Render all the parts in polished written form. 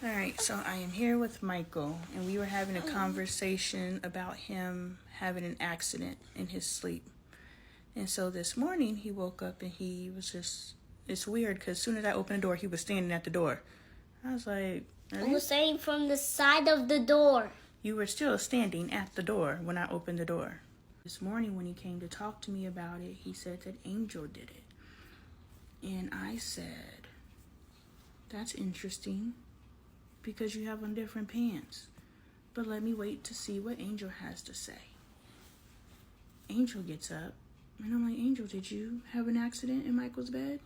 All right, so I am here with Michael, and we were having a conversation about him having an accident in his sleep. And so this morning he woke up and he was just, it's weird because as soon as I opened the door, he was standing at the door. I was like, I was saying from the side of the door. You were still standing at the door when I opened the door. This morning when he came to talk to me about it, he said that Angel did it. And I said, that's interesting, because you have on different pants. But let me wait to see what Angel has to say. Angel gets up, and I'm like, Angel, did you have an accident in Michael's bed?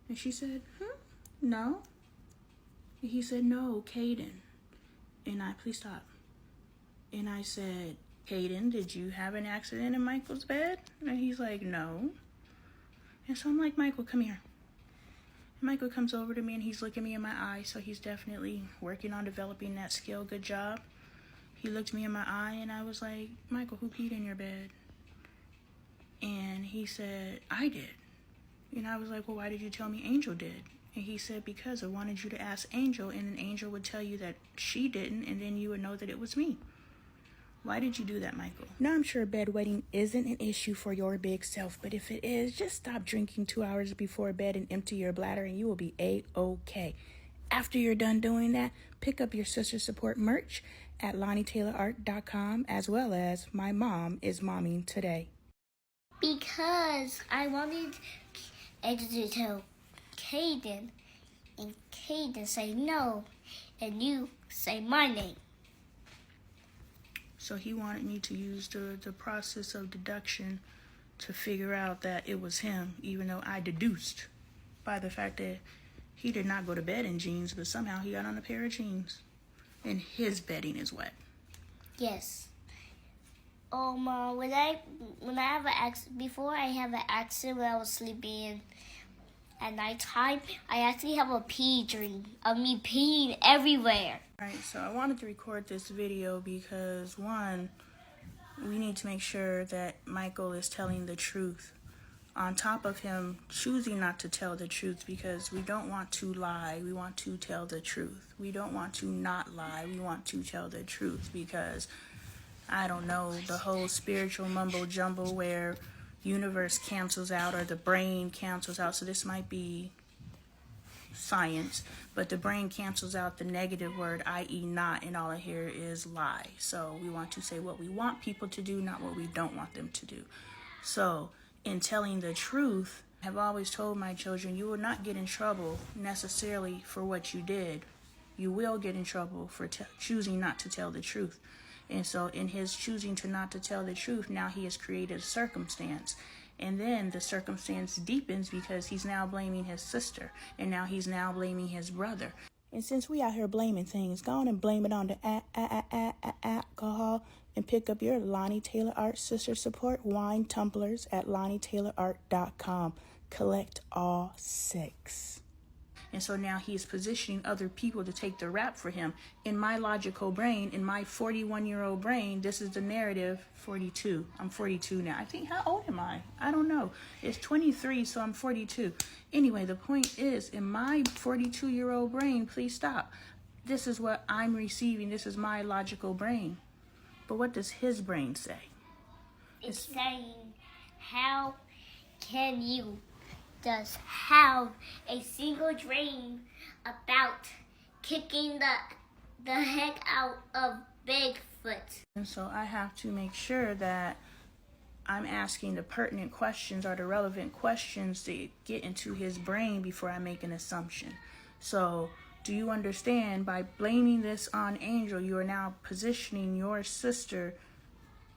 And she said, no. And he said, no, Caden. And please stop. And I said, Caden, did you have an accident in Michael's bed? And he's like, no. And so I'm like, Michael, come here. Michael comes over to me and he's looking me in my eye, so he's definitely working on developing that skill. Good job. He looked me in my eye and I was like, Michael, who peed in your bed? And he said, I did. And I was like, well, why did you tell me Angel did? And he said, because I wanted you to ask Angel, and then Angel would tell you that she didn't, and then you would know that it was me. Why did you do that, Michael? Now, I'm sure bedwetting isn't an issue for your big self, but if it is, just stop drinking 2 hours before bed and empty your bladder and you will be A-OK. After you're done doing that, pick up your sister support merch at LoneeTaylorArt.com, as well as My Mom is Momming Today. Because I wanted Angel to tell Caden, and Caden say no, and you say my name. So he wanted me to use the process of deduction to figure out that it was him, even though I deduced by the fact that he did not go to bed in jeans, but somehow he got on a pair of jeans. And his bedding is wet. Yes. When I have an accident, before I have an accident when I was sleeping at nighttime, I actually have a pee dream of me peeing everywhere. Alright, so I wanted to record this video because, one, we need to make sure that Michael is telling the truth. On top of him choosing not to tell the truth, because we don't want to lie, we want to tell the truth. We don't want to not lie, we want to tell the truth, because, I don't know, the whole spiritual mumbo jumbo where universe cancels out or the brain cancels out, so this might be science, but the brain cancels out the negative word, i.e. not, and all I hear is lie. So we want to say what we want people to do, not what we don't want them to do. So in telling the truth, I've always told my children, you will not get in trouble necessarily for what you did. You will get in trouble for choosing not to tell the truth. And so in his choosing to not to tell the truth, now he has created a circumstance. And then the circumstance deepens because he's now blaming his sister. And now he's now blaming his brother. And since we out here blaming things, go on and blame it on the alcohol and pick up your Lonnie Taylor Art Sister Support wine tumblers at LoneeTaylorArt.com. Collect all 6. And so now he's positioning other people to take the rap for him. In my logical brain, in my 41-year-old brain, this is the narrative. 42. I'm 42 now. I think, how old am I? I don't know. It's 23, so I'm 42. Anyway, the point is, in my 42-year-old brain, please stop. This is what I'm receiving. This is my logical brain. But what does his brain say? It's saying, how can you just have a single dream about kicking the heck out of Bigfoot? And so I have to make sure that I'm asking the pertinent questions or the relevant questions to get into his brain before I make an assumption. So do you understand, by blaming this on Angel, you are now positioning your sister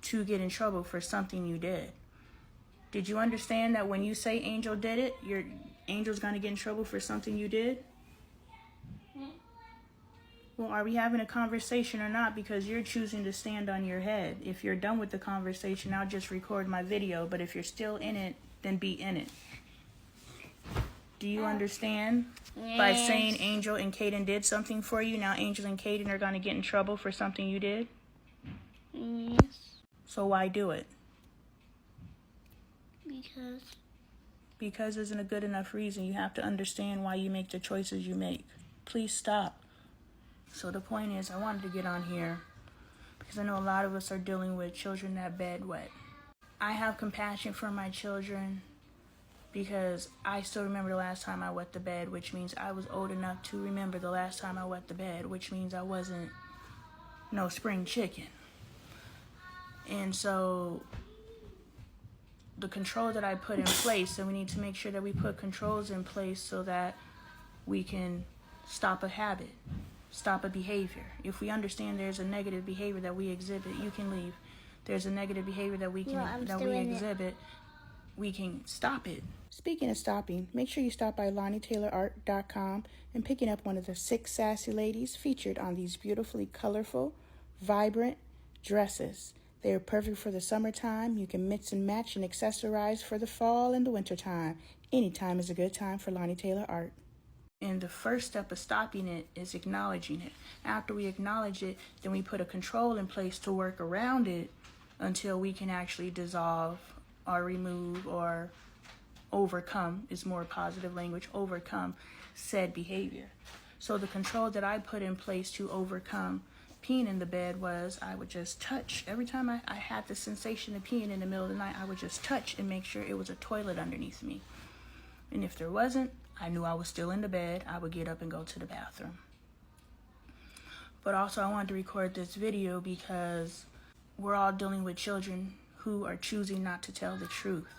to get in trouble for something you did? Did you understand that when you say Angel did it, your Angel's going to get in trouble for something you did? Well, are we having a conversation or not? Because you're choosing to stand on your head. If you're done with the conversation, I'll just record my video. But if you're still in it, then be in it. Do you understand? Yes. By saying Angel and Caden did something for you, now Angel and Caden are going to get in trouble for something you did? Yes. So why do it? Because isn't a good enough reason. You have to understand why you make the choices you make. Please stop. So the point is, I wanted to get on here because I know a lot of us are dealing with children that bedwet. I have compassion for my children because I still remember the last time I wet the bed, which means I was old enough to remember the last time I wet the bed, which means I wasn't no spring chicken. And so the control that I put in place, and we need to make sure that we put controls in place so that we can stop a habit, stop a behavior. If we understand there's a negative behavior that we exhibit, you can leave. There's a negative behavior that we exhibit, we can stop it. Speaking of stopping, make sure you stop by LoneeTaylorArt.com and picking up one of the 6 sassy ladies featured on these beautifully colorful, vibrant dresses. They are perfect for the summertime. You can mix and match and accessorize for the fall and the winter time. Anytime is a good time for Lonnie Taylor Art. And the first step of stopping it is acknowledging it. After we acknowledge it, then we put a control in place to work around it until we can actually dissolve or remove or overcome, is more positive language, overcome said behavior. So the control that I put in place to overcome peeing in the bed was I would just touch. Every time I had the sensation of peeing in the middle of the night, I would just touch and make sure it was a toilet underneath me. And if there wasn't, I knew I was still in the bed. I would get up and go to the bathroom. But also I wanted to record this video because we're all dealing with children who are choosing not to tell the truth.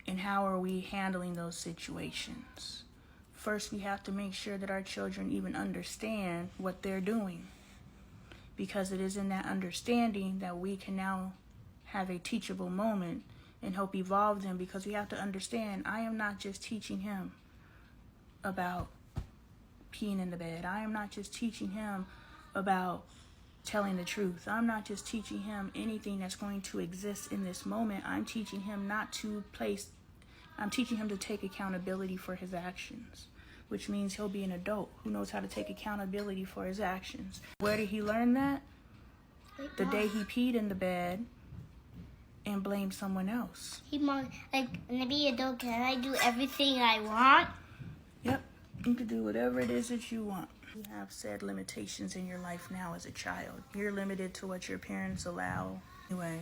And how are we handling those situations? First, we have to make sure that our children even understand what they're doing, because it is in that understanding that we can now have a teachable moment and help evolve them, because we have to understand I am not just teaching him about peeing in the bed. I am not just teaching him about telling the truth. I'm not just teaching him anything that's going to exist in this moment. I'm teaching him I'm teaching him to take accountability for his actions, which means he'll be an adult who knows how to take accountability for his actions. Where did he learn that? The day he peed in the bed and blamed someone else. He like, when I be an adult, can I do everything I want? Yep, you can do whatever it is that you want. You have said limitations in your life now as a child. You're limited to what your parents allow. Anyway,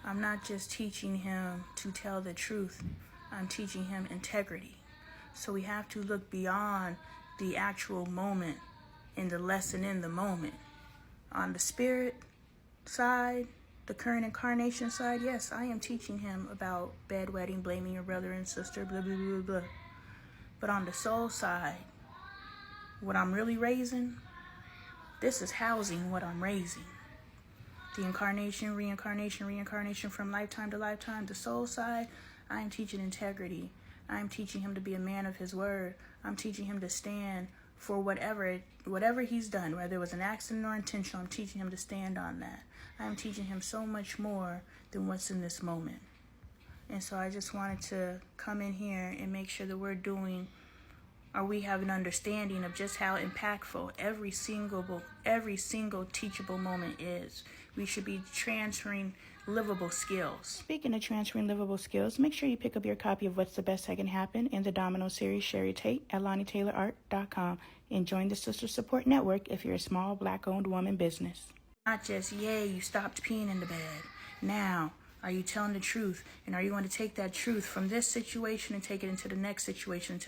I'm not just teaching him to tell the truth. I'm teaching him integrity. So we have to look beyond the actual moment and the lesson in the moment. On the spirit side, the current incarnation side, yes, I am teaching him about bedwetting, blaming your brother and sister, blah, blah, blah, blah. But on the soul side, what I'm really raising, this is housing what I'm raising. The incarnation, reincarnation from lifetime to lifetime. The soul side, I am teaching integrity. I'm teaching him to be a man of his word. I'm teaching him to stand for whatever he's done, whether it was an accident or intentional. I'm teaching him to stand on that. I'm teaching him so much more than what's in this moment. And so I just wanted to come in here and make sure that we have an understanding of just how impactful every single teachable moment is. We should be transferring livable skills. Speaking of transferring livable skills, make sure you pick up your copy of What's the Best That Can Happen in the Domino series Sherry Tate at LoneeTaylorArt.com and join the Sister Support Network if you're a small Black-owned woman business. Not just, yay, you stopped peeing in the bed. Now, are you telling the truth? And are you going to take that truth from this situation and take it into the next situation,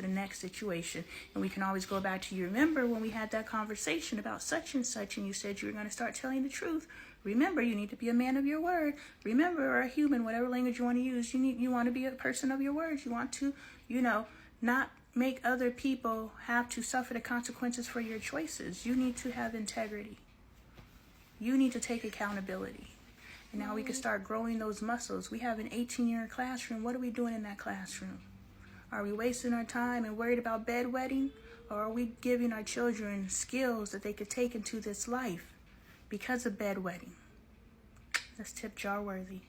And we can always go back to, you remember when we had that conversation about such and you said you were going to start telling the truth. Remember, you need to be a man of your word. Remember, or a human, whatever language you want to use, you want to be a person of your words. You want to, not make other people have to suffer the consequences for your choices. You need to have integrity. You need to take accountability. And now we can start growing those muscles. We have an 18-year classroom. What are we doing in that classroom? Are we wasting our time and worried about bedwetting? Or are we giving our children skills that they could take into this life because of bedwetting? That's tip jar worthy.